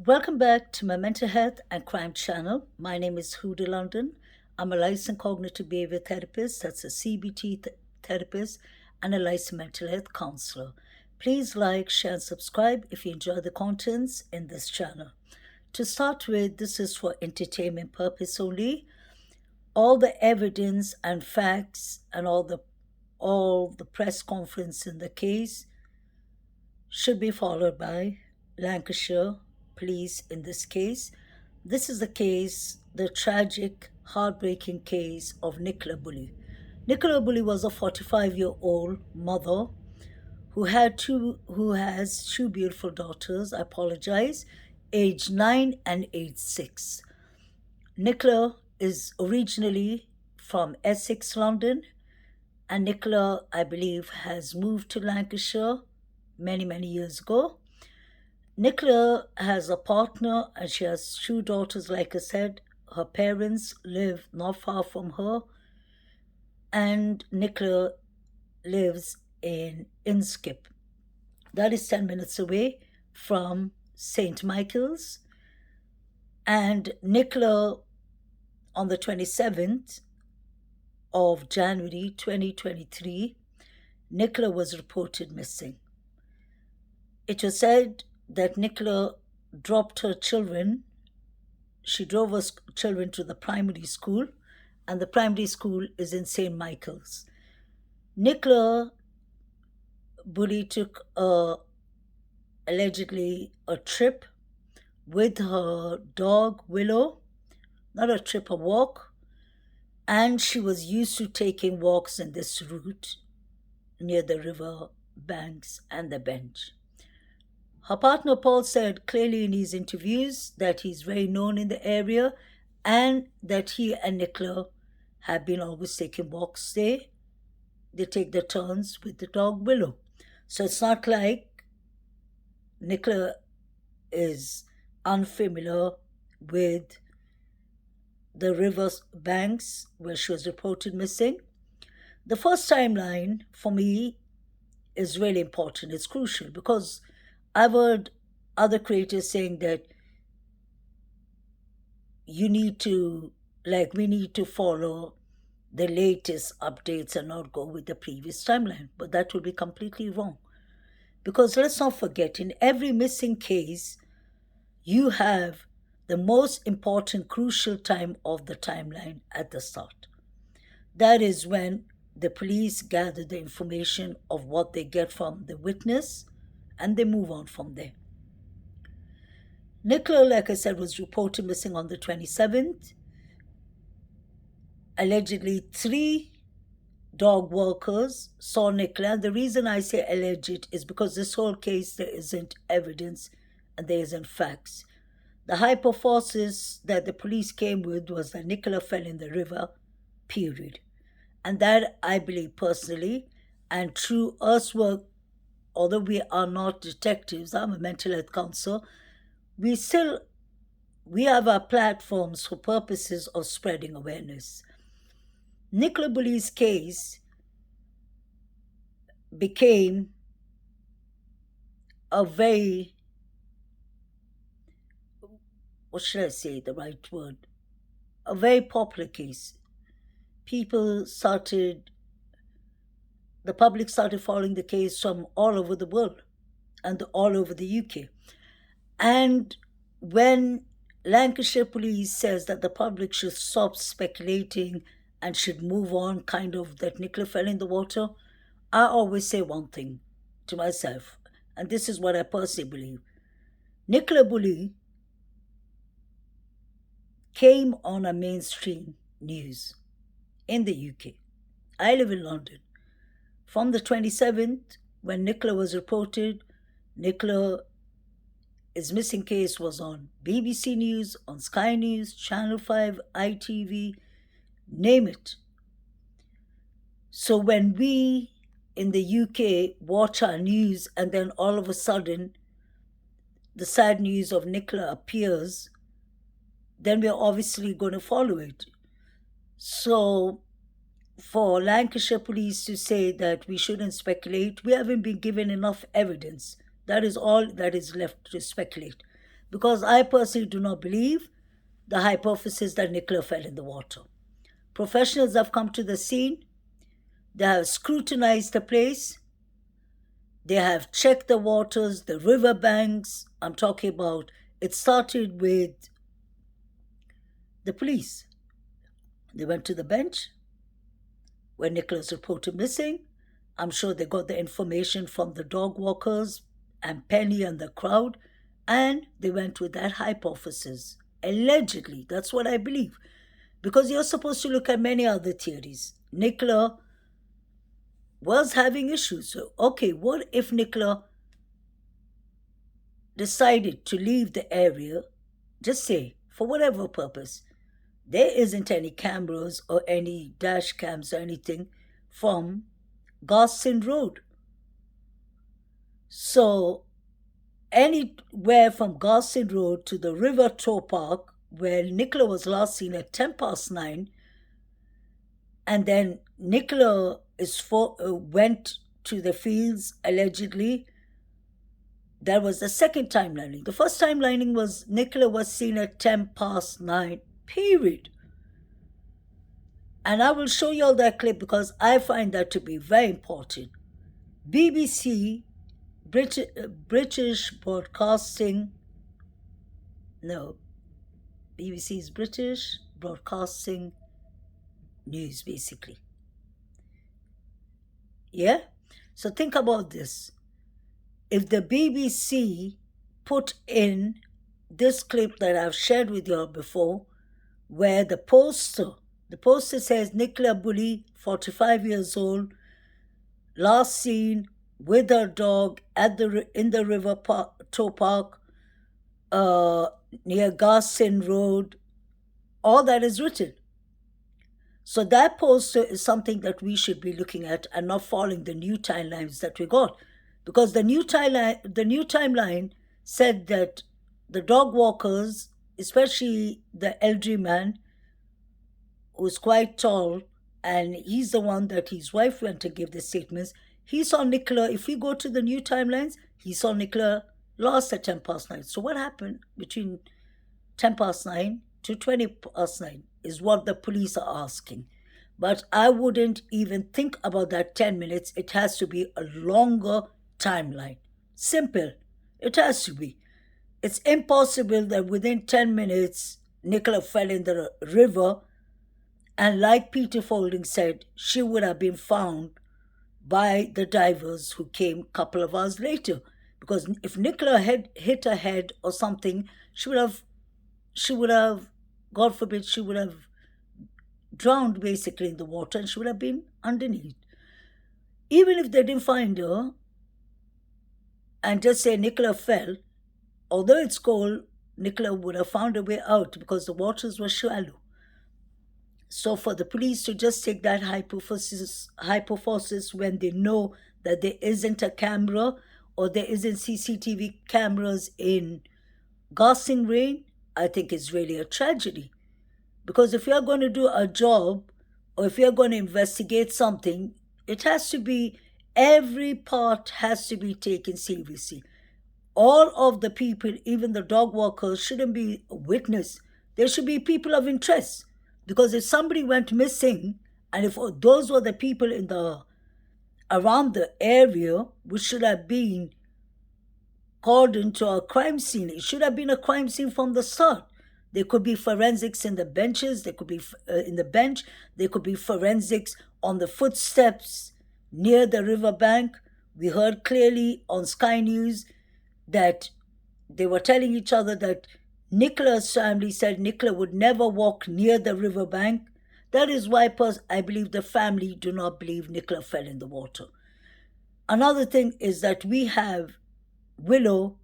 Welcome back to my mental health and crime channel. My name is Huda London. I'm a licensed cognitive behavior therapist, that's a CBT therapist, and a licensed mental health counselor. Please like, share, and subscribe if you enjoy the contents in this channel. To start with, this is for entertainment purpose only. All the evidence and facts and all the press conference in the case should be followed by Lancashire police in this case. This is the tragic, heartbreaking case of Nicola Bulley. Nicola Bulley was a 45-year-old mother who has two beautiful daughters, I apologize, age 9 and age 6. Nicola is originally from Essex, London, and Nicola, I believe, has moved to Lancashire many, many years ago. Nicola has a partner and she has two daughters, like I said. Her parents live not far from her, and Nicola lives in Inskip. That is 10 minutes away from St. Michael's. And Nicola, on the 27th of January 2023, Nicola was reported missing. It was said that Nicola dropped her children. She drove her children to the primary school, and the primary school is in St. Michael's. Nicola Bulley took allegedly a trip with her dog Willow, not a trip, a walk, and she was used to taking walks in this route near the river banks and the bench. Her partner Paul said clearly in his interviews that he's very known in the area and that he and Nicola have been always taking walks there. They take their turns with the dog Willow. So it's not like Nicola is unfamiliar with the river banks where she was reported missing. The first timeline for me is really important. It's crucial because I've heard other creators saying that we need to follow the latest updates and not go with the previous timeline. But that would be completely wrong. Because let's not forget, in every missing case, you have the most important, crucial time of the timeline at the start. That is when the police gather the information of what they get from the witness and they move on from there. Nicola, like I said, was reported missing on the 27th. Allegedly, 3 dog walkers saw Nicola. And the reason I say alleged is because this whole case, there isn't evidence and there isn't facts. The hypothesis that the police came with was that Nicola fell in the river, period. And that, I believe personally, and through us work, although we are not detectives, I'm a mental health counselor, we have our platforms for purposes of spreading awareness. Nicola Bulley's case became a very, what should I say, the right word? A very popular case. The public started following the case from all over the world and all over the UK. And when Lancashire police says that the public should stop speculating and should move on, kind of that Nicola fell in the water, I always say one thing to myself, and this is what I personally believe. Nicola Bulley came on a mainstream news in the UK. I live in London. From the 27th, when Nicola was reported, Nicola's missing case was on BBC News, on Sky News, Channel 5, ITV, name it. So when we in the UK watch our news and then all of a sudden the sad news of Nicola appears, then we're obviously going to follow it. So for Lancashire police to say that we shouldn't speculate, we haven't been given enough evidence. That is all that is left to speculate. because I personally do not believe the hypothesis that Nicola fell in the water. Professionals have come to the scene, they have scrutinized the place, they have checked the waters, the river banks. I'm talking about, it started with the police. They went to the bench when Nicola's reported missing. I'm sure they got the information from the dog walkers and Penny and the crowd, and they went with that hypothesis. Allegedly, that's what I believe. Because you're supposed to look at many other theories. Nicola was having issues. So, okay, what if Nicola decided to leave the area, just say, for whatever purpose? There isn't any cameras or any dash cams or anything from Garson Road. So, anywhere from Garson Road to the River Tow Park, where Nicola was last seen at 9:10, and then Nicola went to the fields allegedly. That was the second timelining. The first timelining was Nicola was seen at 9:10, period. And I will show you all that clip because I find that to be very important. BBC, British Broadcasting, no, BBC is British Broadcasting News, basically. Yeah? So think about this. If the BBC put in this clip that I've shared with you all before, where the poster says Nicola Bulley, 45 years old, last seen with her dog in the River Tow Park near Garson Road, all that is written. So that poster is something that we should be looking at and not following the new timelines that we got. Because the new timeline said that the dog walkers, especially the elderly man, who's quite tall, and he's the one that his wife went to give the statements, he saw Nicola, if we go to the new timelines, he saw Nicola last at 9:10. So what happened between 9:10 to 9:20 is what the police are asking. But I wouldn't even think about that 10 minutes. It has to be a longer timeline. Simple. It has to be. It's impossible that within 10 minutes, Nicola fell in the river, and like Peter Folding said, she would have been found by the divers who came a couple of hours later. Because if Nicola had hit her head or something, she would have, God forbid, she would have drowned basically in the water and she would have been underneath. Even if they didn't find her and just say Nicola fell, although it's cold, Nicola would have found a way out because the waters were shallow. So for the police to just take that hypothesis when they know that there isn't a camera or there isn't CCTV cameras in Garson Rain, I think is really a tragedy. Because if you're going to do a job or if you're going to investigate something, it has to be, every part has to be taken seriously. All of the people, even the dog walkers, shouldn't be a witness. There should be people of interest. Because if somebody went missing, and if those were the people around the area, which should have been called into a crime scene, it should have been a crime scene from the start. There could be forensics in the benches, there could be in the bench, there could be forensics on the footsteps near the riverbank. We heard clearly on Sky News that they were telling each other that Nicola's family said Nicola would never walk near the riverbank. That is why I believe the family do not believe Nicola fell in the water. Another thing is that we have Willow,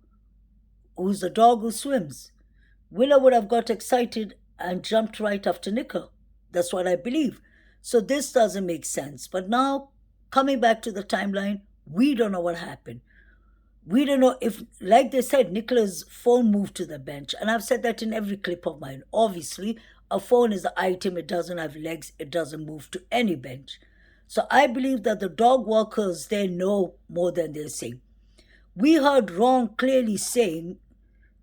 who's a dog who swims. Willow would have got excited and jumped right after Nicola. That's what I believe. So this doesn't make sense. But now, coming back to the timeline, we don't know what happened. We don't know if, like they said, Nicola's phone moved to the bench. And I've said that in every clip of mine. Obviously, a phone is an item. It doesn't have legs. It doesn't move to any bench. So I believe that the dog walkers, they know more than they're saying. We heard Ron clearly saying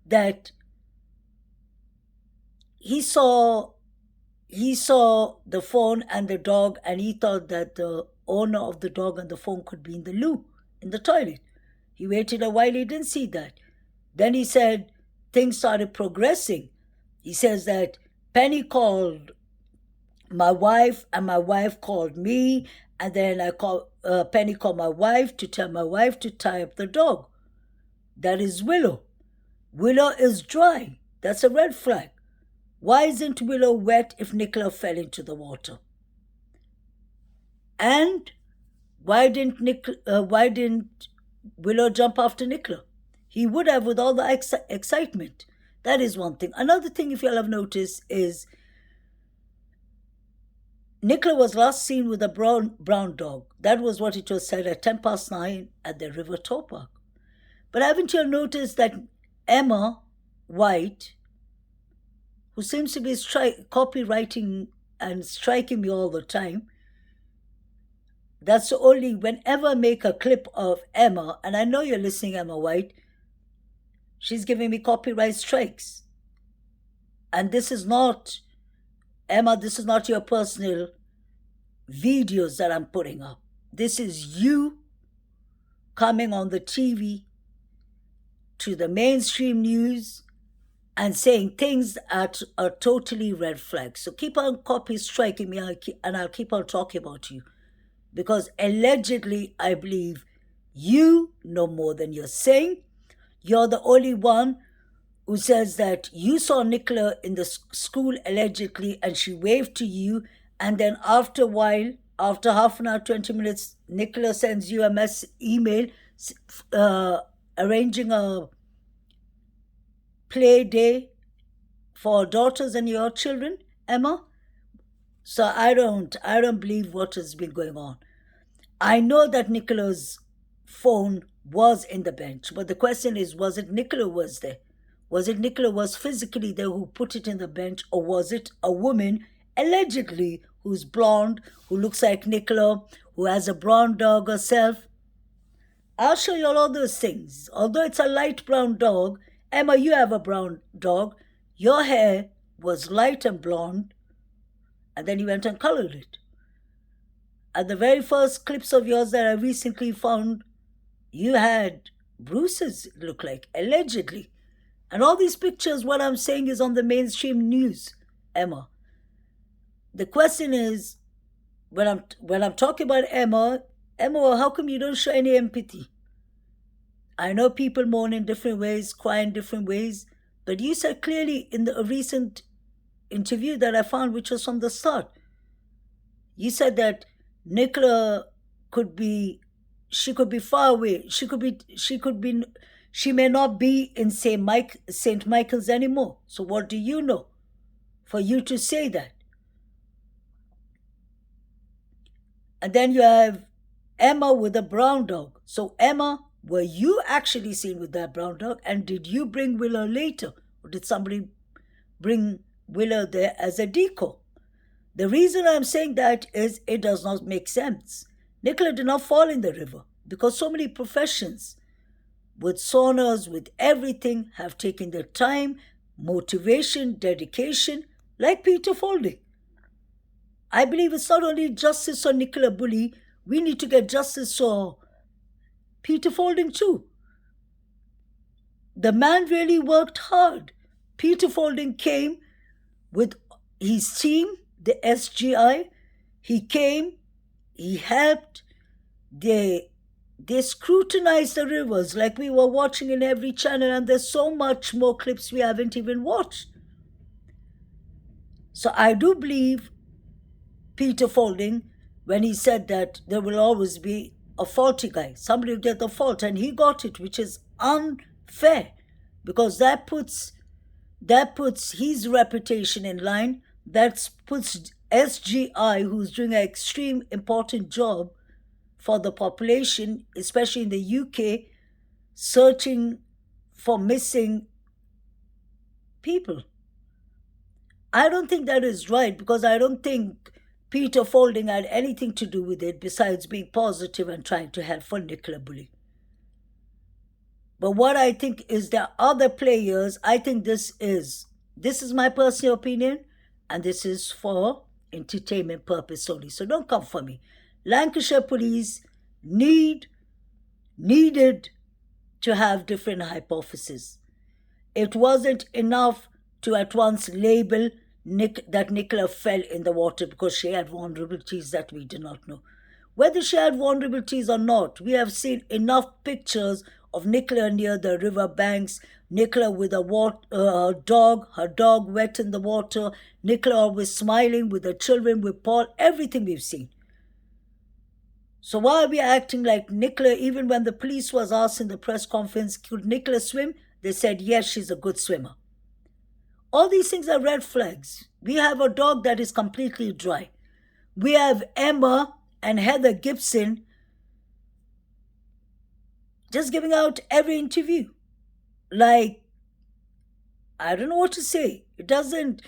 that he saw he saw the phone and the dog, and he thought that the owner of the dog and the phone could be in the loo, in the toilet. He waited a while, he didn't see that. Then he said things started progressing. He says that Penny called my wife, and my wife called me, and then Penny called my wife to tell my wife to tie up the dog. That is Willow. Willow is dry. That's a red flag. Why isn't Willow wet if Nicola fell into the water? And why didn't Willow jump after Nicola? He would have with all the excitement. That is one thing. Another thing, if you'll have noticed, is Nicola was last seen with a brown dog. That was what it was said at 9:10 at the River Tow Park. But haven't you noticed that Emma White, who seems to be copywriting and striking me all the time, that's only whenever I make a clip of Emma, and I know you're listening, Emma White, she's giving me copyright strikes. And this is not, Emma, this is not your personal videos that I'm putting up. This is you coming on the TV to the mainstream news and saying things that are totally red flags. So keep on copy striking me, and I'll keep on talking about you. Because allegedly, I believe you know more than you're saying. You're the only one who says that you saw Nicola in the school allegedly and she waved to you, and then after a while, after half an hour, 20 minutes, Nicola sends you a email arranging a play day for daughters and your children, Emma. So I don't believe what has been going on. I know that Nicola's phone was in the bench, but the question is, was it Nicola was there? Was it Nicola was physically there who put it in the bench, or was it a woman, allegedly, who's blonde, who looks like Nicola, who has a brown dog herself? I'll show you all those things. Although it's a light brown dog, Emma, you have a brown dog. Your hair was light and blonde, and then you went and colored it. And the very first clips of yours that I recently found, you had bruises, it looked like, allegedly. And all these pictures, what I'm saying is on the mainstream news, Emma. The question is, when I'm talking about Emma, how come you don't show any empathy? I know people mourn in different ways, cry in different ways, but you said clearly in the recent interview that I found, which was from the start, you said that Nicola could be far away. She may not be in St. Michael's anymore. So what do you know for you to say that? And then you have Emma with a brown dog. So Emma, were you actually seen with that brown dog? And did you bring Willow later? Or did somebody bring Willow there as a decoy? The reason I'm saying that is it does not make sense. Nicola did not fall in the river because so many professions with saunas, with everything, have taken their time, motivation, dedication, like Peter Folding. I believe it's not only justice for Nicola Bulley, we need to get justice for Peter Folding too. The man really worked hard. Peter Folding came with his team, the SGI. He came, he helped, they scrutinized the rivers like we were watching in every channel, and there's so much more clips we haven't even watched. So I do believe Peter Folding when he said that there will always be a faulty guy. Somebody will get the fault, and he got it, which is unfair because that puts his reputation in line. That puts SGI, who's doing an extreme important job for the population, especially in the UK, searching for missing people. I don't think that is right because I don't think Peter Folding had anything to do with it besides being positive and trying to help for Nicola Bulley. But what I think is there are other players. I think this is This is my personal opinion, and this is for entertainment purpose only. So don't come for me. Lancashire police need needed to have different hypotheses. It wasn't enough to at once label that Nicola fell in the water because she had vulnerabilities that we did not know. Whether she had vulnerabilities or not, we have seen enough pictures of Nicola near the river banks, Nicola with her dog wet in the water, Nicola always smiling with her children, with Paul, everything we've seen. So why are we acting like Nicola, even when the police was asked in the press conference, could Nicola swim? They said, yes, she's a good swimmer. All these things are red flags. We have a dog that is completely dry. We have Emma and Heather Gibson just giving out every interview. Like, I don't know what to say. It doesn't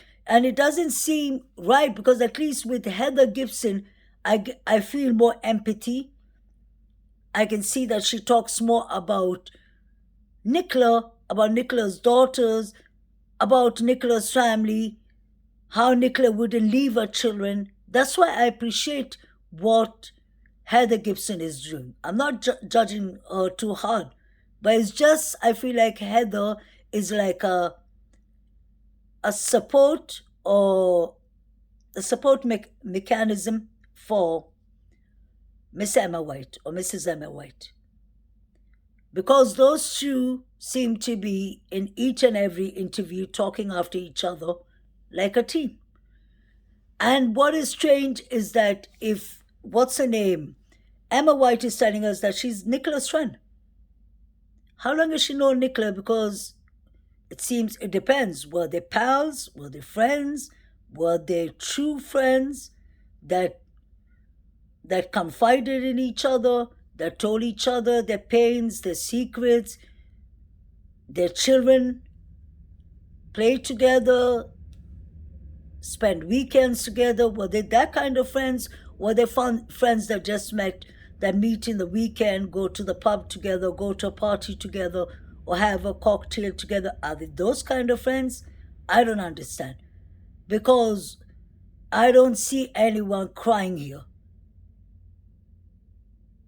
seem right, because at least with Heather Gibson, I feel more empathy. I can see that she talks more about Nicola, about Nicola's daughters, about Nicola's family, how Nicola wouldn't leave her children. That's why I appreciate what Heather Gibson is doing. I'm not judging her too hard, but it's just I feel like Heather is like a support, or a support mechanism for Miss Emma White or Mrs. Emma White. Because those two seem to be in each and every interview talking after each other like a team. And what is strange is that if, what's her name? Emma White is telling us that she's Nicola's friend. How long has she known Nicola? Because it seems it depends. Were they pals? Were they friends? Were they true friends that confided in each other, that told each other their pains, their secrets, their children, played together, spend weekends together? Were they that kind of friends? Were they friends that just met, that meet in the weekend, go to the pub together, go to a party together, or have a cocktail together? Are they those kind of friends? I don't understand. Because I don't see anyone crying here.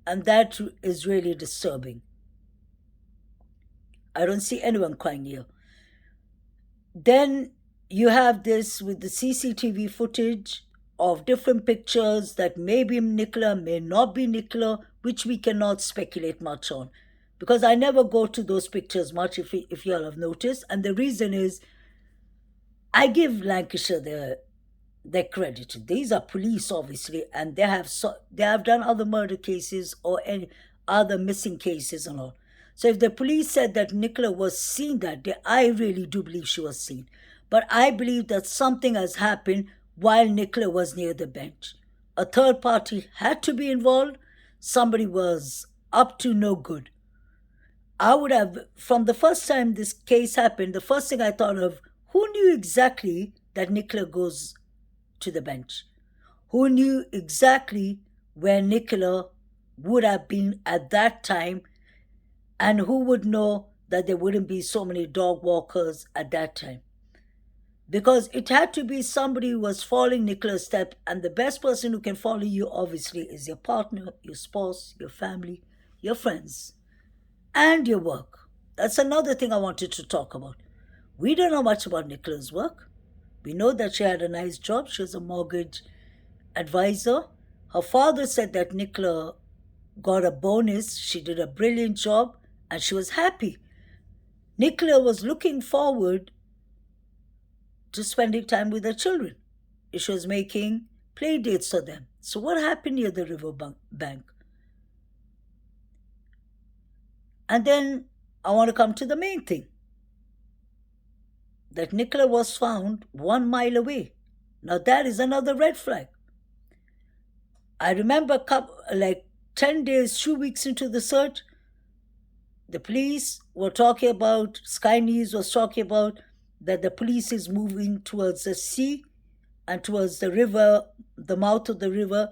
And that is really disturbing. I don't see anyone crying here. Then you have this with the CCTV footage of different pictures that may be Nicola, may not be Nicola, which we cannot speculate much on. Because I never go to those pictures much, if you all have noticed. And the reason is, I give Lancashire their credit. These are police, obviously, and they have done other murder cases or any other missing cases and all. So if the police said that Nicola was seen that day, I really do believe she was seen. But I believe that something has happened while Nicola was near the bench. A third party had to be involved. Somebody was up to no good. I would have, from the first time this case happened, the first thing I thought of, who knew exactly that Nicola goes to the bench? Who knew exactly where Nicola would have been at that time, and who would know that there wouldn't be so many dog walkers at that time? Because it had to be somebody who was following Nicola's step, and the best person who can follow you, obviously, is your partner, your spouse, your family, your friends, and your work. That's another thing I wanted to talk about. We don't know much about Nicola's work. We know that she had a nice job. She was a mortgage advisor. Her father said that Nicola got a bonus. She did a brilliant job and she was happy. Nicola was looking forward to spending time with her children. She was making play dates for them. So what happened near the river bank? And then I want to come to the main thing. That Nicola was found 1 mile away. Now that is another red flag. I remember like 10 days, 2 weeks into the search, the police were talking about, Sky News was talking about that the police is moving towards the sea and towards the river, the mouth of the river,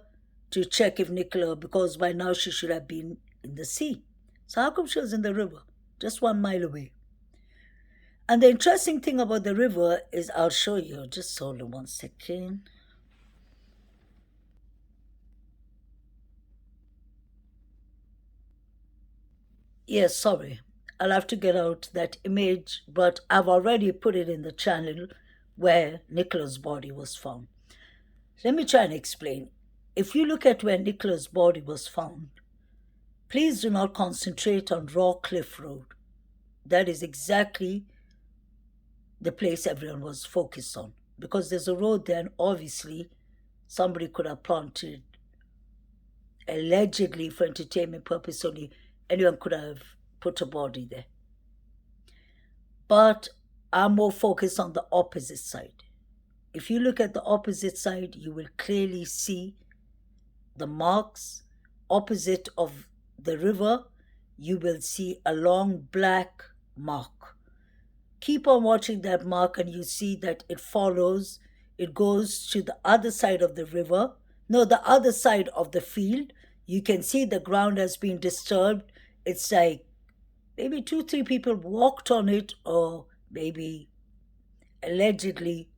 to check if Nicola, because by now she should have been in the sea. So how come she was in the river, just 1 mile away? And the interesting thing about the river is, I'll show you. Just hold on 1 second. Yes, sorry. I'll have to get out that image, but I've already put it in the channel where Nicola's body was found. Let me try and explain. If you look at where Nicola's body was found, please do not concentrate on Raw Cliff Road. That is exactly the place everyone was focused on, because there's a road there, and obviously somebody could have planted, allegedly for entertainment purpose only, anyone could have put a body there. But I'm more focused on the opposite side. If you look at the opposite side, you will clearly see the marks opposite of the river. You will see a long black mark. Keep on watching that mark and you see that it follows, it goes to the other side of the river, no, the other side of the field. You can see the ground has been disturbed. It's like maybe 2, 3 people walked on it, or maybe allegedly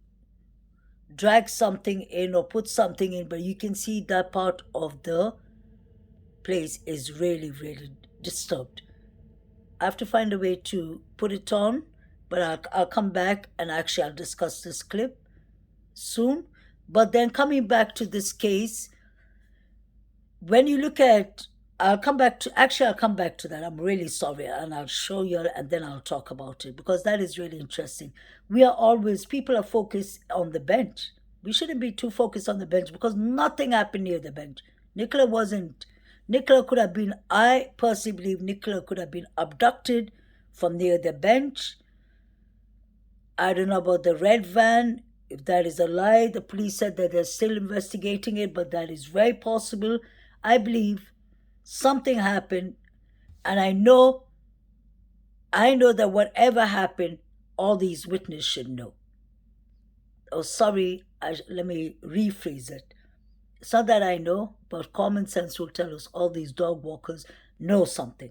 dragged something in or put something in, but you can see that part of the place is really, really disturbed. I have to find a way to put it on, but I'll come back and actually I'll discuss this clip soon. But then coming back to this case, when you look at, I'll come back to that. I'm really sorry, and I'll show you and then I'll talk about it, because that is really interesting. People are focused on the bench. We shouldn't be too focused on the bench, because nothing happened near the bench. Nicola could have been, I personally believe Nicola could have been abducted from near the bench. I don't know about the red van. If that is a lie, the police said that they're still investigating it, but that is very possible. I believe something happened, and I know that whatever happened, all these witnesses should know. Oh, sorry, let me rephrase it. It's not that I know, but common sense will tell us all these dog walkers know something.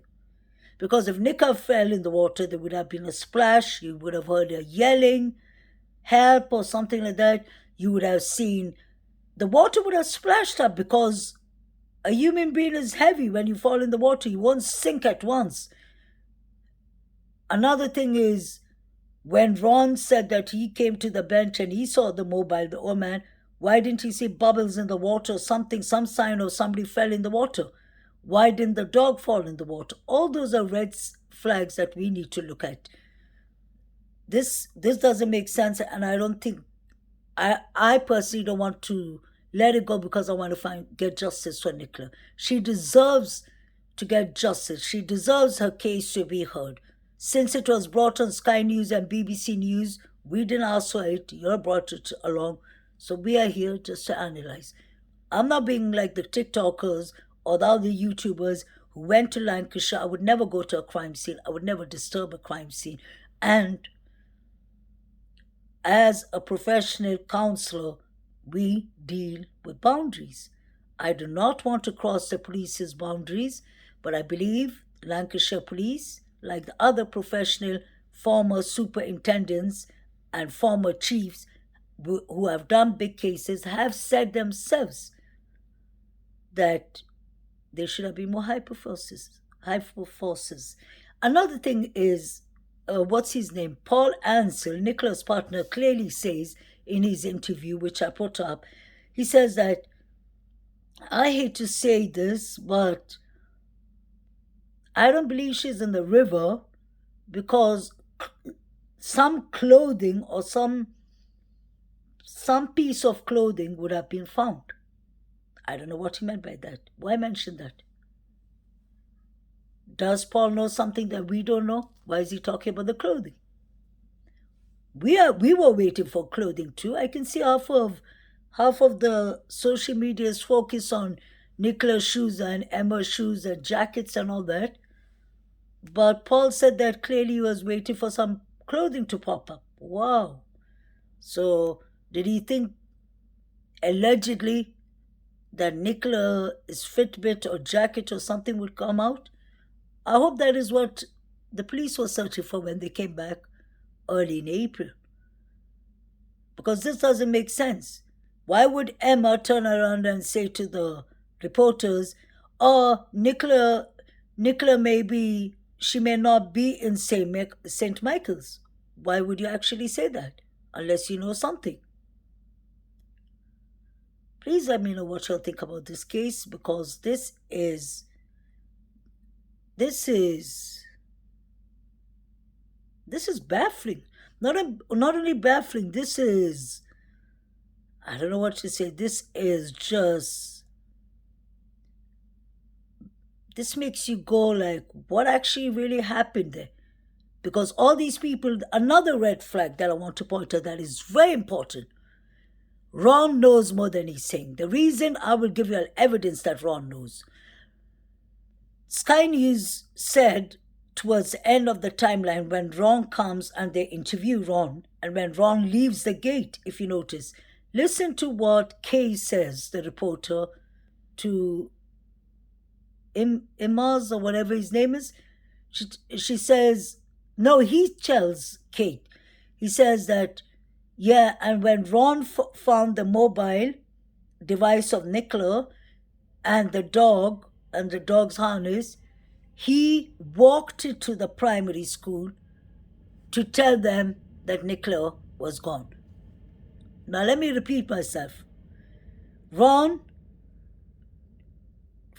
Because if Nika fell in the water, there would have been a splash, you would have heard a yelling, help or something like that. You would have seen the water would have splashed up, because a human being is heavy. When you fall in the water, you won't sink at once. Another thing is, when Ron said that he came to the bench and he saw the old man, why didn't he see bubbles in the water, something, some sign of somebody fell in the water? Why didn't the dog fall in the water? All those are red flags that we need to look at. This doesn't make sense, and I don't think, I personally don't want to let it go, because I want to get justice for Nicola. She deserves to get justice. She deserves her case to be heard. Since it was brought on Sky News and BBC News, we didn't ask for it. You brought it along. So we are here just to analyze. I'm not being like the TikTokers or the other YouTubers who went to Lancashire. I would never go to a crime scene. I would never disturb a crime scene. And as a professional counselor, we deal with boundaries. I do not want to cross the police's boundaries, but I believe Lancashire Police, like the other professional former superintendents and former chiefs who have done big cases, have said themselves that there should have been more hyperforces. Another thing is, what's his name? Paul Ansel, Nicola's partner, clearly says in his interview, which I put up, he says that, I hate to say this, but I don't believe she's in the river, because some clothing or some piece of clothing would have been found. I don't know what he meant by that. Why mention that? Does Paul know something that we don't know? Why is he talking about the clothing? We were waiting for clothing too. I can see half of the social media's focus on Nicola's shoes and Emma's shoes and jackets and all that. But Paul said that clearly he was waiting for some clothing to pop up. Wow. So did he think allegedly that Nicola's Fitbit or jacket or something would come out? I hope that is what the police were searching for when they came back early in April. Because this doesn't make sense. Why would Emma turn around and say to the reporters, "Oh, Nicola maybe she may not be in St. Michael's"? Why would you actually say that? Unless you know something. Please let me know what you'll think about this case, because this is this is baffling. Not only baffling, I don't know what to say. This makes you go like, what actually really happened there? Because all these people, another red flag that I want to point out that is very important. Ron knows more than he's saying. The reason I will give you evidence that Ron knows. Sky News said towards the end of the timeline when Ron comes and they interview Ron, and when Ron leaves the gate, if you notice, listen to what Kay says, the reporter, to Imaz or whatever his name is. She says, no, he tells Kate. He says that, yeah, and when Ron found the mobile device of Nicola and the dog and the dog's harness, he walked to the primary school to tell them that Nicola was gone. Now let me repeat myself. Ron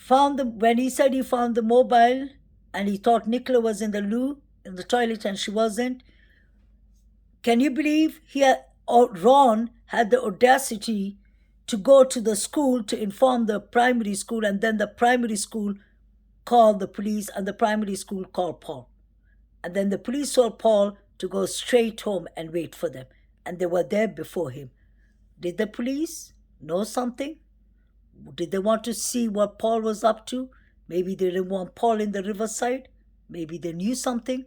when he said he found the mobile and he thought Nicola was in the loo, in the toilet, and she wasn't. Can you believe Ron had the audacity to go to the school to inform the primary school, and then the primary school called the police and the primary school called Paul. And then the police told Paul to go straight home and wait for them. And they were there before him. Did the police know something? Did they want to see what Paul was up to? Maybe they didn't want Paul in the riverside. Maybe they knew something.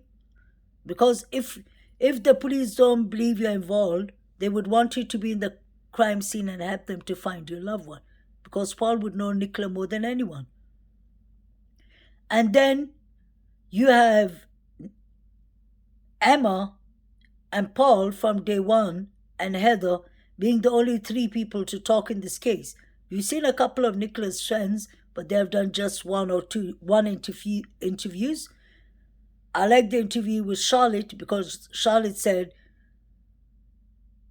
Because if the police don't believe you're involved, they would want you to be in the crime scene and help them to find your loved one. Because Paul would know Nicola more than anyone. And then you have Emma and Paul from day one and Heather being the only three people to talk in this case. We've seen a couple of Nicola's friends, but they have done just one interviews. I like the interview with Charlotte because Charlotte said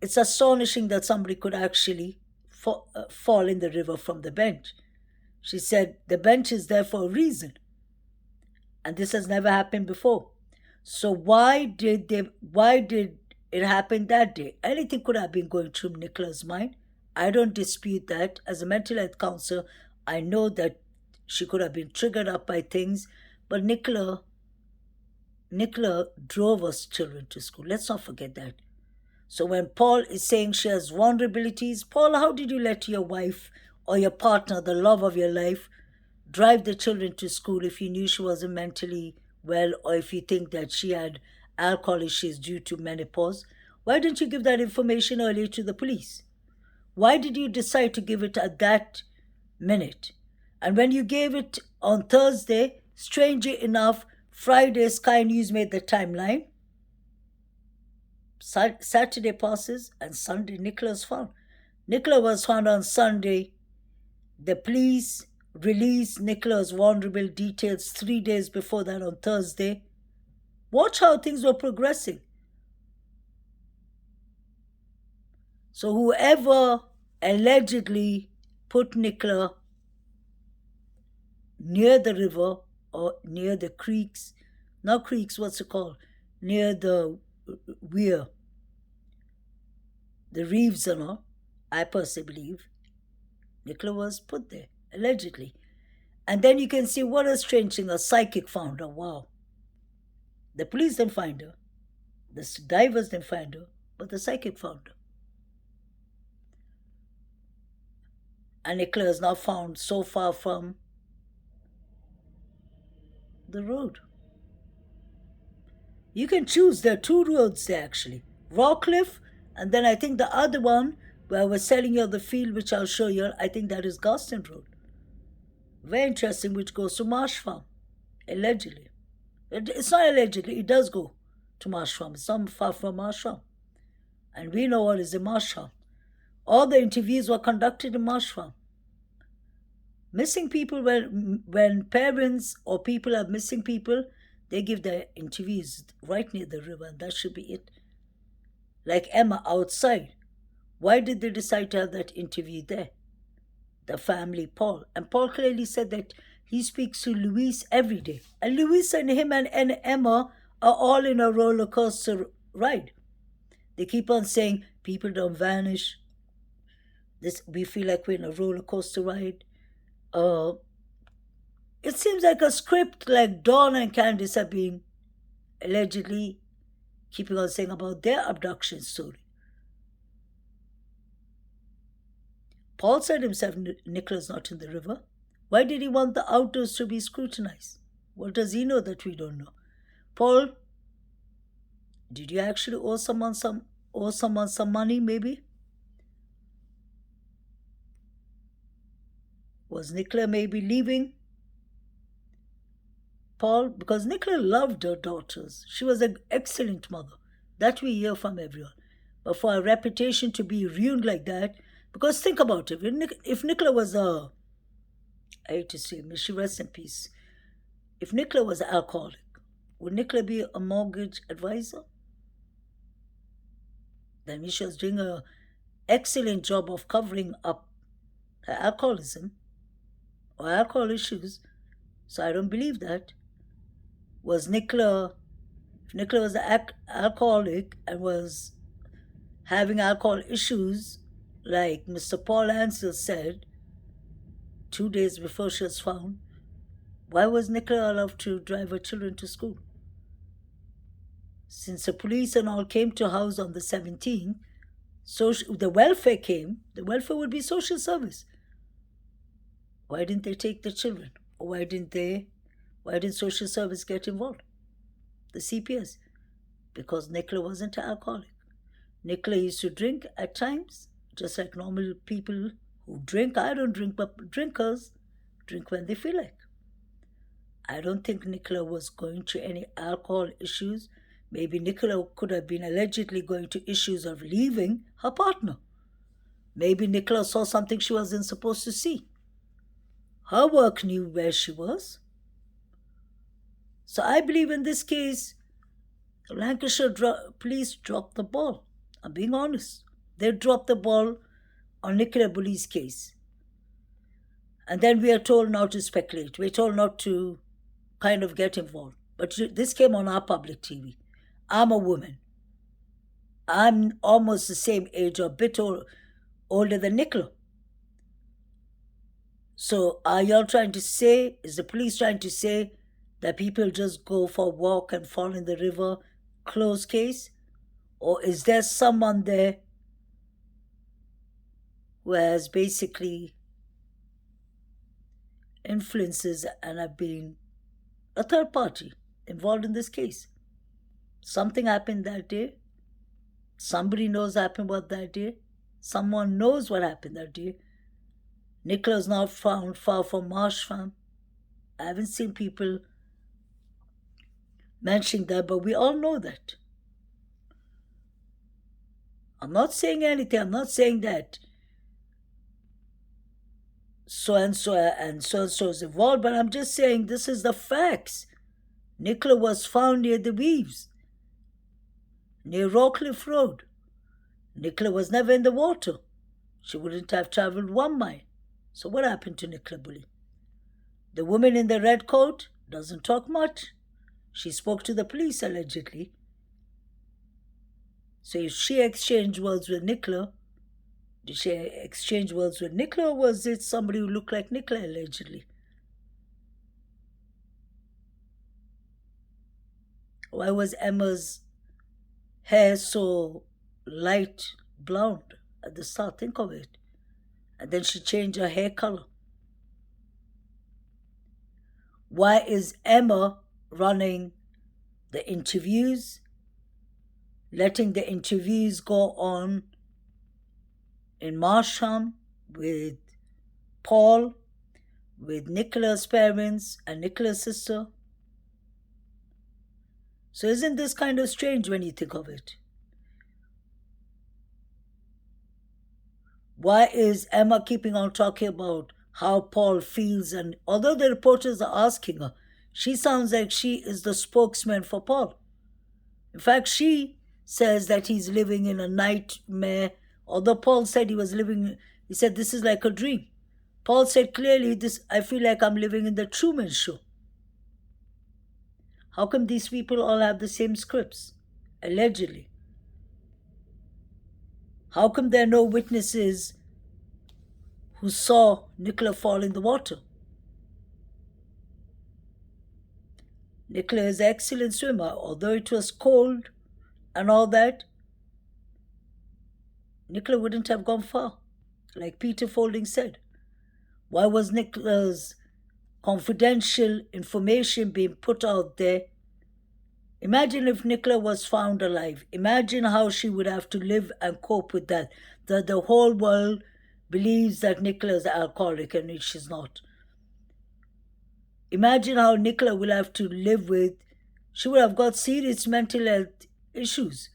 it's astonishing that somebody could actually fall in the river from the bench. She said the bench is there for a reason. And this has never happened before. So why did it happen that day? Anything could have been going through Nicola's mind. I don't dispute that. As a mental health counselor, I know that she could have been triggered up by things. But Nicola drove us children to school. Let's not forget that. So when Paul is saying she has vulnerabilities, Paul, how did you let your wife or your partner, the love of your life, drive the children to school if you knew she wasn't mentally well, or if you think that she had alcohol issues due to menopause? Why didn't you give that information earlier to the police? Why did you decide to give it at that minute? And when you gave it on Thursday, strangely enough, Friday Sky News made the timeline. Saturday passes and Sunday Nicola's found. Nicola was found on Sunday. The police released Nicola's vulnerable details 3 days before that on Thursday. Watch how things were progressing. So whoever allegedly put Nicola near the river or near the creeks, not creeks, what's it called? Near the weir, the reefs and all, I personally believe Nicola was put there, allegedly. And then you can see what a strange thing, a psychic found her. Wow. The police didn't find her. The divers didn't find her, but the psychic found her. And Nicola is now found so far from the road. You can choose. There are two roads there actually. Rawcliffe, and then I think the other one where I was selling you the field, which I'll show you, I think that is Garston Road. Very interesting, which goes to Marsh Farm, allegedly. It's not allegedly, it does go to Marshram. It's not far from Marshram. And we know what is in Marshram. All the interviews were conducted in Marshram. Missing people, when parents or people are missing people, they give their interviews right near the river, and that should be it. Like Emma outside. Why did they decide to have that interview there? The family, Paul. And Paul clearly said that he speaks to Louise every day. And Louise and him and Emma are all in a roller coaster ride. They keep on saying people don't vanish. We feel like we're in a roller coaster ride. It seems like a script like Dawn and Candice have been allegedly keeping on saying about their abduction story. Paul said himself Nicola's not in the river. Why did he want the outdoors to be scrutinized? What does he know that we don't know? Paul, did you actually owe someone some money, maybe? Was Nicola maybe leaving Paul? Because Nicola loved her daughters. She was an excellent mother. That we hear from everyone. But for her reputation to be ruined like that, because think about it, if Nicola was I hate to say, may she rest in peace. If Nicola was an alcoholic, would Nicola be a mortgage advisor? Then she was doing an excellent job of covering up her alcoholism or alcohol issues. So I don't believe that. If Nicola was an alcoholic and was having alcohol issues, like Mr. Paul Ansel said 2 days before she was found, why was Nicola allowed to drive her children to school? Since the police and all came to house on the 17th, the welfare came, the welfare would be social service. Why didn't they take the children? Or why didn't social service get involved? The CPS. Because Nicola wasn't an alcoholic. Nicola used to drink at times, just like normal people who drink. I don't drink, but drinkers drink when they feel like. I don't think Nicola was going to any alcohol issues. Maybe Nicola could have been allegedly going to issues of leaving her partner. Maybe Nicola saw something she wasn't supposed to see. Her work knew where she was. So I believe in this case, Lancashire police dropped the ball. I'm being honest. They dropped the ball on Nicola Bulley's case. And then we are told not to speculate. We're told not to kind of get involved. But this came on our public TV. I'm a woman. I'm almost the same age or a bit older than Nicola. So are y'all trying to say, is the police trying to say that people just go for a walk and fall in the river, closed case? Or is there someone there who has basically influences and have been a third party involved in this case? Something happened that day. Somebody knows happened what that day. Someone knows what happened that day. Nicola's not found far from Marsh Farm. I haven't seen people mentioning that, but we all know that. I'm not saying anything. I'm not saying that so and so is involved, but I'm just saying this is the facts. Nicola was found near the Weaves, near Rockcliffe Road. Nicola was never in the water. She wouldn't have travelled 1 mile. So what happened to Nicola Bulley? The woman in the red coat doesn't talk much. She spoke to the police allegedly. So if she exchanged words with Nicola, did she exchange words with Nicola, or was it somebody who looked like Nicola allegedly? Why was Emma's hair so light blonde at the start? Think of it. And then she changed her hair color. Why is Emma running the interviews, letting the interviews go on in Marsham with Paul, with Nicola's parents and Nicola's sister? So isn't this kind of strange when you think of it? Why is Emma keeping on talking about how Paul feels? And although the reporters are asking her, she sounds like she is the spokesman for Paul. In fact, she says that he's living in a nightmare. Although Paul said he said, this is like a dream. Paul said clearly, I feel like I'm living in the Truman Show. How come these people all have the same scripts? Allegedly. How come there are no witnesses who saw Nicola fall in the water? Nicola is an excellent swimmer, although it was cold and all that. Nicola wouldn't have gone far, like Peter Folding said. Why was Nicola's confidential information being put out there? Imagine if Nicola was found alive. Imagine how she would have to live and cope with that. That the whole world believes that Nicola is alcoholic and she's not. Imagine how Nicola will have to live with. She would have got serious mental health issues.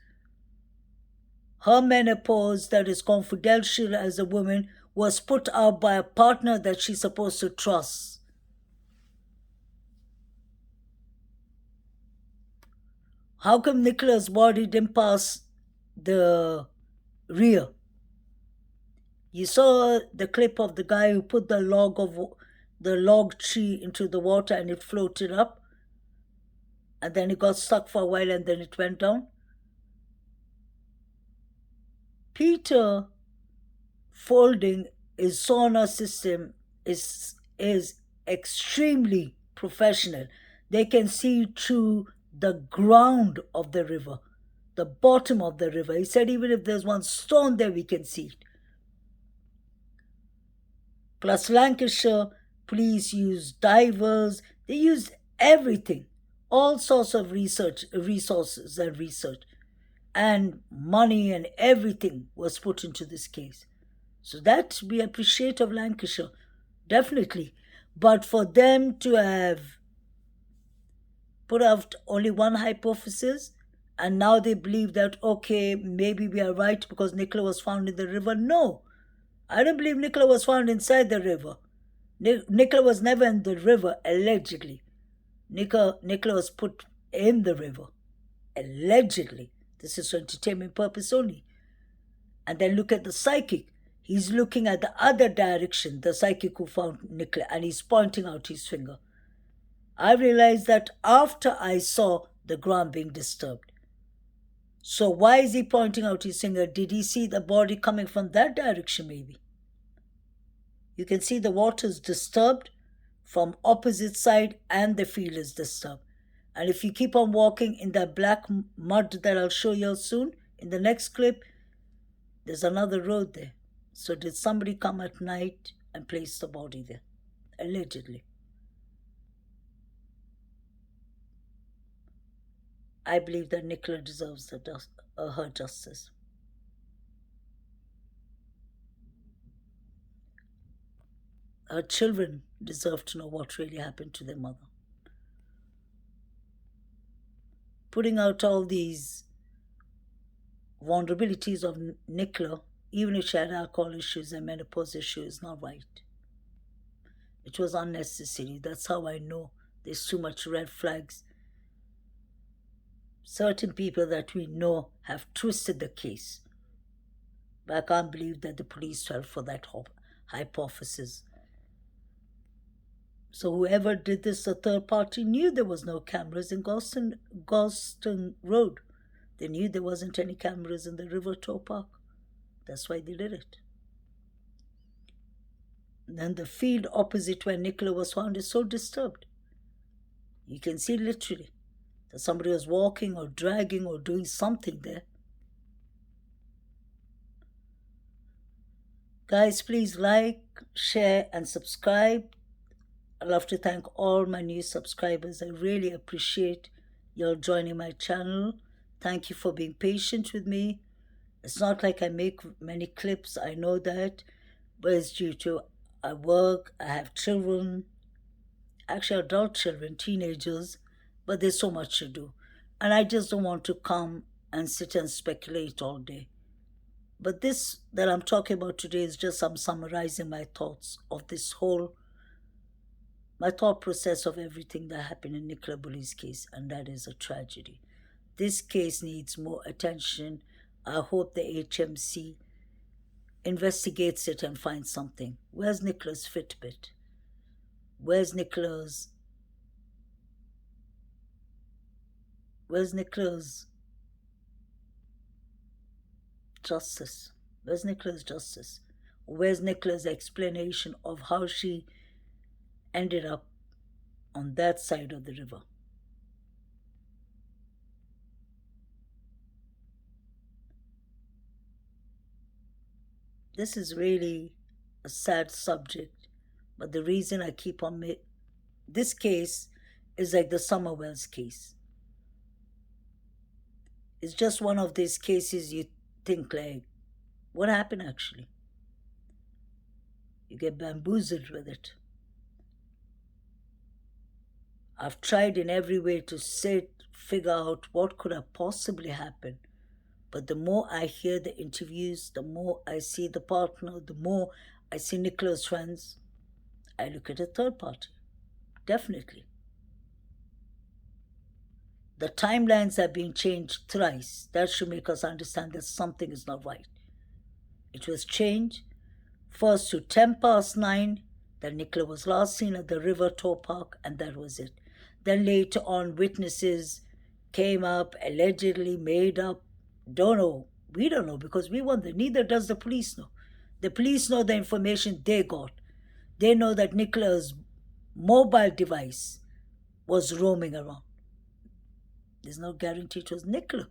Her menopause, that is confidential as a woman, was put out by a partner that she's supposed to trust. How come Nicola's body didn't pass the rear? You saw the clip of the guy who put the log tree into the water and it floated up, and then it got stuck for a while and then it went down. Peter Folding, his sonar system is extremely professional. They can see through the ground of the river, the bottom of the river. He said even if there's one stone there, we can see it. Plus, Lancashire police use divers. They used everything, all sorts of resources and research, and money and everything was put into this case. So that we appreciate of Lancashire, definitely. But for them to have put out only one hypothesis, and now they believe that, okay, maybe we are right because Nicola was found in the river. No, I don't believe Nicola was found inside the river. Nicola was never in the river, allegedly. Nicola was put in the river, allegedly. This is for entertainment purpose only. And then look at the psychic. He's looking at the other direction, the psychic who found Nicola, and he's pointing out his finger. I realized that after I saw the ground being disturbed. So why is he pointing out his finger? Did he see the body coming from that direction maybe? You can see the water is disturbed from opposite side and the field is disturbed. And if you keep on walking in that black mud that I'll show you soon, in the next clip, there's another road there. So did somebody come at night and place the body there? Allegedly. I believe that Nicola deserves her justice. Her children deserve to know what really happened to their mother. Putting out all these vulnerabilities of Nicola, even if she had alcohol issues and menopause issues, is not right. It was unnecessary. That's how I know there's too much red flags. Certain people that we know have twisted the case. But I can't believe that the police fell for that hypothesis. So whoever did this, the third party, knew there was no cameras in Galston Road. They knew there wasn't any cameras in the River Tow Park. That's why they did it. And then the field opposite where Nicola was found is so disturbed. You can see literally that somebody was walking or dragging or doing something there. Guys, please like, share, and subscribe. I'd love to thank all my new subscribers. I really appreciate y'all joining my channel. Thank you for being patient with me. It's not like I make many clips, I know that, but it's due to I work, I have children, actually adult children, teenagers, but there's so much to do. And I just don't want to come and sit and speculate all day. But this that I'm talking about today is just I'm summarizing my thoughts of this whole my thought process of everything that happened in Nicola Bulley's case, and that is a tragedy. This case needs more attention. I hope the HMC investigates it and finds something. Where's Nicola's Fitbit? Where's Nicola's Where's Nicola's justice? Where's Nicola's justice? Where's Nicola's explanation of how she ended up on that side of the river? This is really a sad subject, but the reason I keep on this case is like the Summerwells case. It's just one of these cases you think like, what happened actually? You get bamboozled with it. I've tried in every way to figure out what could have possibly happened. But the more I hear the interviews, the more I see the partner, the more I see Nicola's friends, I look at a third party. Definitely. The timelines have been changed thrice. That should make us understand that something is not right. It was changed first to 9:10, that Nicola was last seen at the River Tow Park, and that was it. Then later on, witnesses came up, allegedly made up. Don't know. We don't know because we weren't there. Neither does the police know. The police know the information they got. They know that Nicola's mobile device was roaming around. There's no guarantee it was Nicola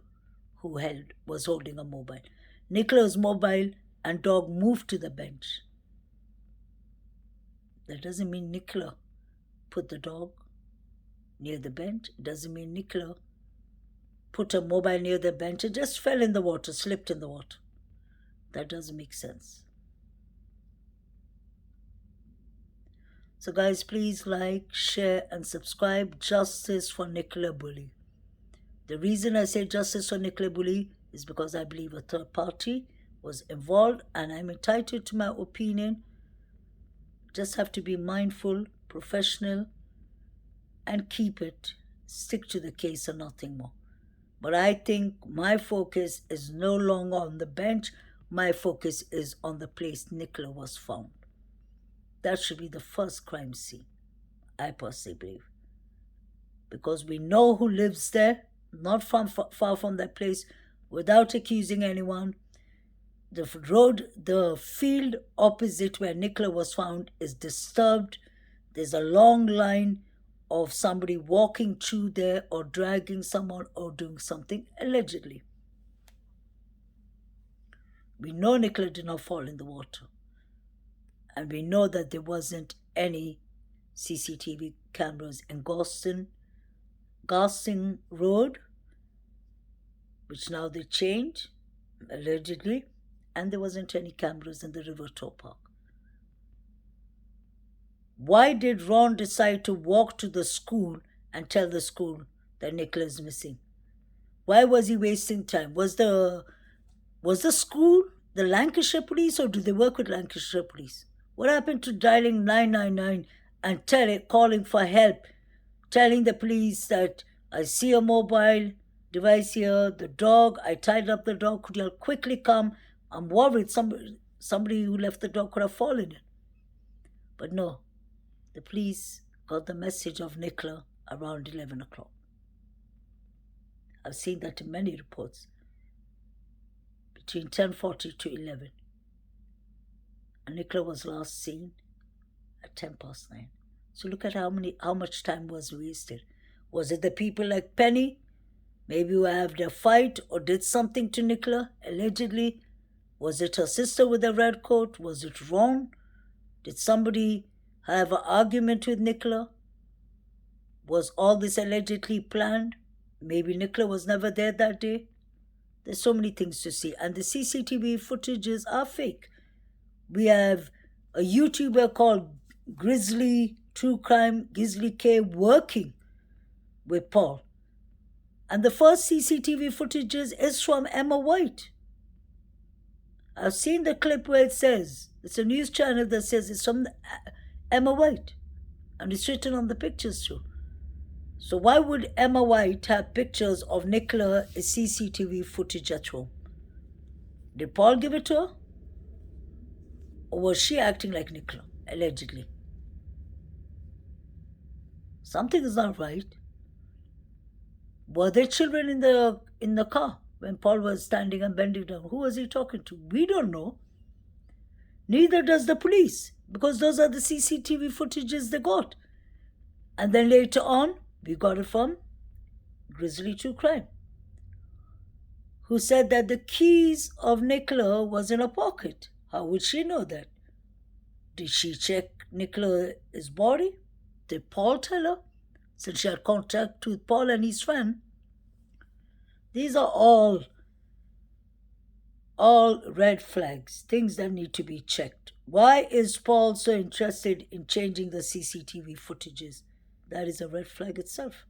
who was holding a mobile. Nicola's mobile and dog moved to the bench. That doesn't mean Nicola put the dog near the bench. It doesn't mean Nicola put a mobile near the bench. It just fell in the water, slipped in the water. That doesn't make sense. So guys, please like, share and subscribe. Justice for Nicola Bulley. The reason I say justice for Nicola Bulley is because I believe a third party was involved and I'm entitled to my opinion. Just have to be mindful, professional, and stick to the case and nothing more. But I think my focus is no longer on the bench. My focus is on the place Nicola was found. That should be the first crime scene, I personally believe. Because we know who lives there, not far from that place, without accusing anyone. The field opposite where Nicola was found is disturbed. There's a long line of somebody walking through there or dragging someone or doing something, allegedly. We know Nicola did not fall in the water. And we know that there wasn't any CCTV cameras in Garsing Road, which now they changed, allegedly, and there wasn't any cameras in the River Tow Park. Why did Ron decide to walk to the school and tell the school that Nicola is missing? Why was he wasting time? Was the school the Lancashire police, or do they work with Lancashire police? What happened to dialing 999 and calling for help, telling the police that I see a mobile device here, the dog, I tied up the dog, could you quickly come? I'm worried somebody who left the dog could have fallen in. But no, the police got the message of Nicola around 11 o'clock. I've seen that in many reports. Between 10:40 to 11. And Nicola was last seen at 9:10. So look at how much time was wasted. Was it the people like Penny? Maybe who had a fight or did something to Nicola, allegedly. Was it her sister with a red coat? Was it Ron? Did somebody have an argument with Nicola? Was all this allegedly planned? Maybe Nicola was never there that day. There's so many things to see. And the CCTV footages are fake. We have a YouTuber called Grizzly True Crime, Grizzly K, working with Paul. And the first CCTV footage is from Emma White. I've seen the clip where it says, it's a news channel that says it's from Emma White. And it's written on the pictures too. So why would Emma White have pictures of Nicola CCTV footage at home? Did Paul give it to her? Or was she acting like Nicola, allegedly? Something is not right. Were there children in the car when Paul was standing and bending down? Who was he talking to? We don't know. Neither does the police, because those are the CCTV footages they got. And then later on, we got it from Grizzly True Crime, who said that the keys of Nicola was in her pocket. How would she know that? Did she check Nicola's body? Did Paul tell her? Since she had contact with Paul and his friend. These are all red flags, things that need to be checked. Why is Paul so interested in changing the CCTV footages? That is a red flag itself.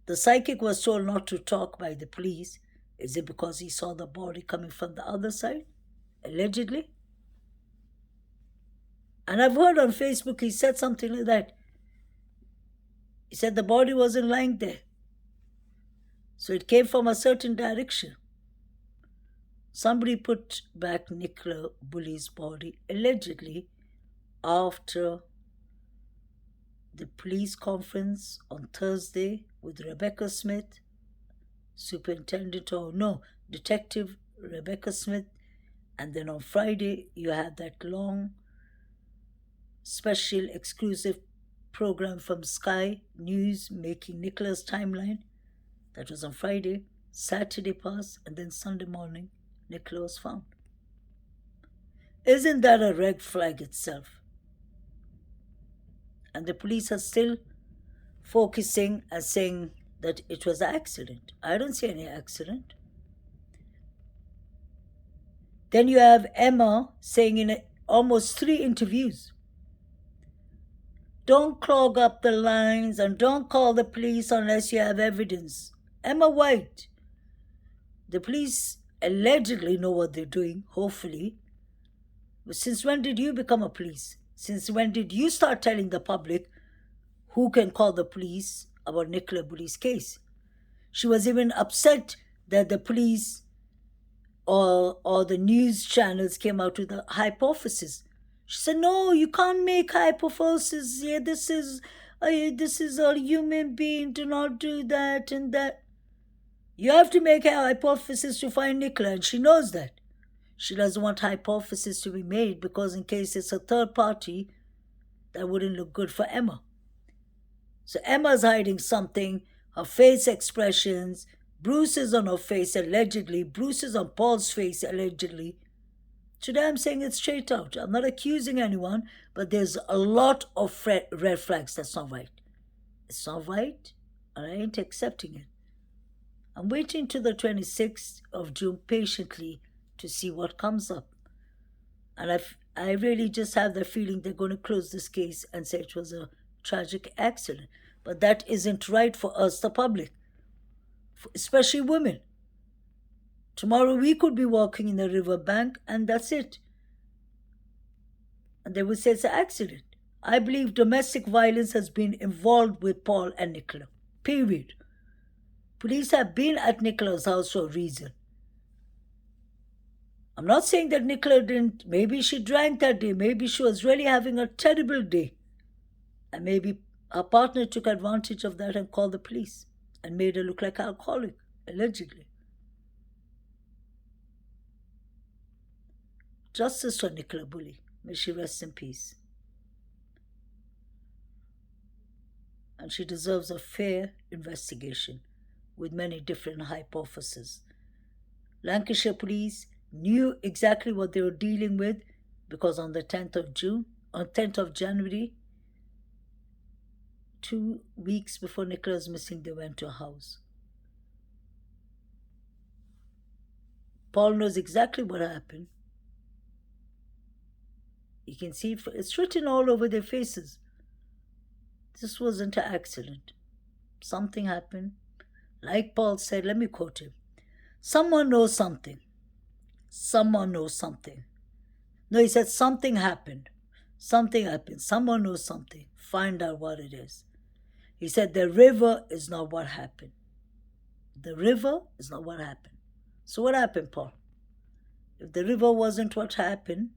The psychic was told not to talk by the police. Is it because he saw the body coming from the other side? Allegedly? And I've heard on Facebook he said something like that. He said the body wasn't lying there. So it came from a certain direction. Somebody put back Nicola Bulley's body, allegedly, after the police conference on Thursday with Rebecca Smith, Detective Rebecca Smith, and then on Friday you had that long, special, exclusive program from Sky News making Nicola's timeline. That was on Friday. Saturday passed, and then Sunday morning, Nicola was found. Isn't that a red flag itself? And the police are still focusing and saying that it was an accident. I don't see any accident. Then you have Emma saying in almost 3 interviews, don't clog up the lines and don't call the police unless you have evidence. Emma White. The police allegedly know what they're doing, hopefully. But since when did you become a police? Since when did you start telling the public who can call the police about Nicola Bulley's case? She was even upset that the police or the news channels came out with a hypothesis. She said, no, you can't make hypothesis. Yeah, this is a human being. Do not do that and that. You have to make a hypothesis to find Nicola, and she knows that. She doesn't want hypothesis to be made because in case it's a third party, that wouldn't look good for Emma. So Emma's hiding something, her face expressions, bruises on her face allegedly, bruises on Paul's face allegedly. Today I'm saying it straight out. I'm not accusing anyone, but there's a lot of red flags that's not right. It's not right, and I ain't accepting it. I'm waiting to the 26th of June patiently to see what comes up. And I really just have the feeling they're going to close this case and say it was a tragic accident. But that isn't right for us, the public, especially women. Tomorrow we could be walking in the riverbank and that's it. And they would say it's an accident. I believe domestic violence has been involved with Paul and Nicola. Period. Police have been at Nicola's house for a reason. I'm not saying that Nicola didn't. Maybe she drank that day. Maybe she was really having a terrible day. And maybe her partner took advantage of that and called the police and made her look like an alcoholic, allegedly. Justice for Nicola Bulley. May she rest in peace. And she deserves a fair investigation with many different hypotheses. Lancashire police knew exactly what they were dealing with because on the 10th of January, 2 weeks before Nicola was missing, they went to a house. Paul knows exactly what happened. You can see it's written all over their faces. This wasn't an accident. Something happened. Like Paul said, let me quote him. Someone knows something. Someone knows something. No, he said something happened. Something happened. Someone knows something. Find out what it is. He said the river is not what happened. The river is not what happened. So what happened, Paul? If the river wasn't what happened,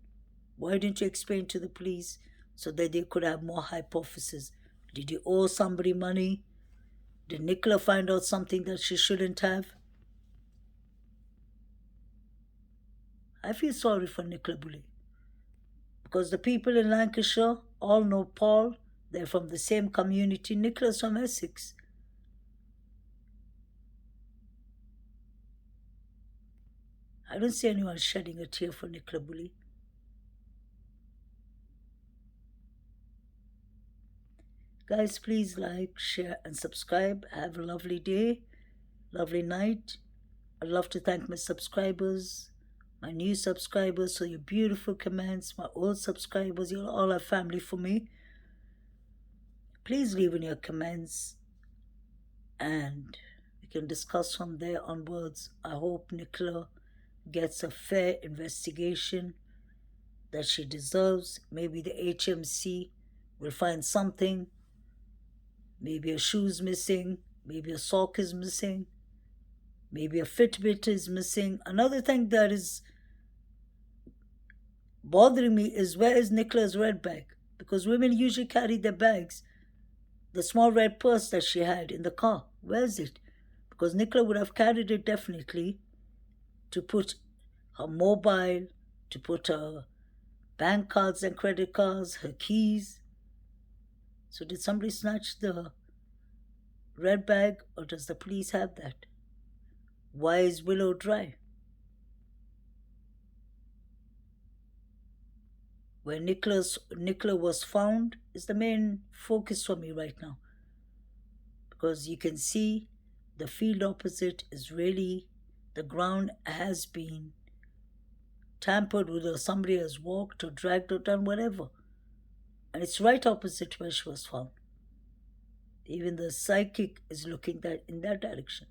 why didn't you explain to the police so that they could have more hypotheses? Did you owe somebody money? Did Nicola find out something that she shouldn't have? I feel sorry for Nicola Bulley because the people in Lancashire all know Paul. They're from the same community. Nicola's from Essex. I don't see anyone shedding a tear for Nicola Bulley. Guys, please like, share, and subscribe. Have a lovely day, lovely night. I'd love to thank my subscribers, my new subscribers, for your beautiful comments, my old subscribers. You're all a family for me. Please leave in your comments and we can discuss from there onwards. I hope Nicola gets a fair investigation that she deserves. Maybe the HMC will find something. Maybe a shoe's missing, maybe a sock is missing, maybe a Fitbit is missing. Another thing that is bothering me is where is Nicola's red bag? Because women usually carry their bags, the small red purse that she had in the car. Where is it? Because Nicola would have carried it definitely to put her mobile, to put her bank cards and credit cards, her keys. So did somebody snatch the red bag or does the police have that? Why is Willow dry? Where Nicola was found is the main focus for me right now. Because you can see the field opposite is really, the ground has been tampered with or somebody has walked or dragged or done whatever. And it's right opposite where she was found. Even the psychic is looking in that direction.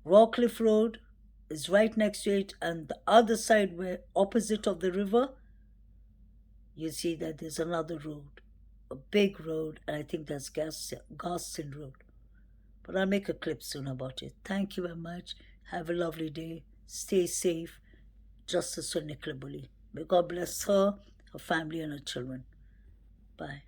Rawcliffe Road is right next to it, and the other side, where opposite of the river, you see that there's another road, a big road, and I think that's Garston Road. But I'll make a clip soon about it. Thank you very much. Have a lovely day. Stay safe. Justice for Nicola Bulley. May God bless her, her family, and her children. Bye.